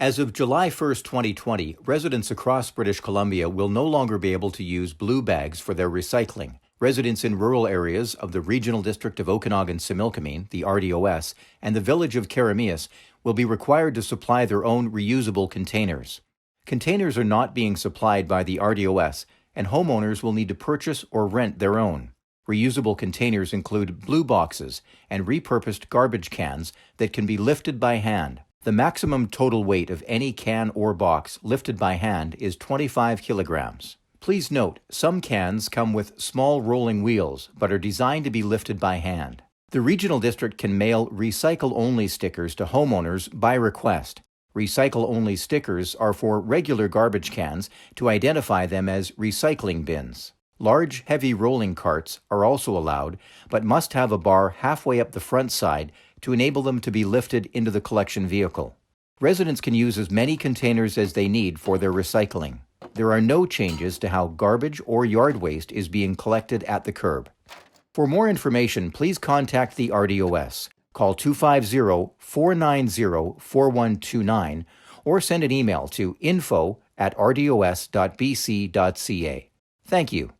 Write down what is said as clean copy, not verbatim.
As of July 1, 2020, residents across British Columbia will no longer be able to use blue bags for their recycling. Residents in rural areas of the Regional District of Okanagan-Similkameen, the RDOS, and the Village of Keremeos will be required to supply their own reusable containers. Containers are not being supplied by the RDOS, and homeowners will need to purchase or rent their own. Reusable containers include blue boxes and repurposed garbage cans that can be lifted by hand. The maximum total weight of any can or box lifted by hand is 25 kilograms. Please note, some cans come with small rolling wheels but are designed to be lifted by hand. The Regional District can mail recycle-only stickers to homeowners by request. Recycle-only stickers are for regular garbage cans to identify them as recycling bins. Large, heavy rolling carts are also allowed, but must have a bar halfway up the front side to enable them to be lifted into the collection vehicle. Residents can use as many containers as they need for their recycling. There are no changes to how garbage or yard waste is being collected at the curb. For more information, please contact the RDOS. Call 250-490-4129 or send an email to info@rdos.bc.ca. Thank you.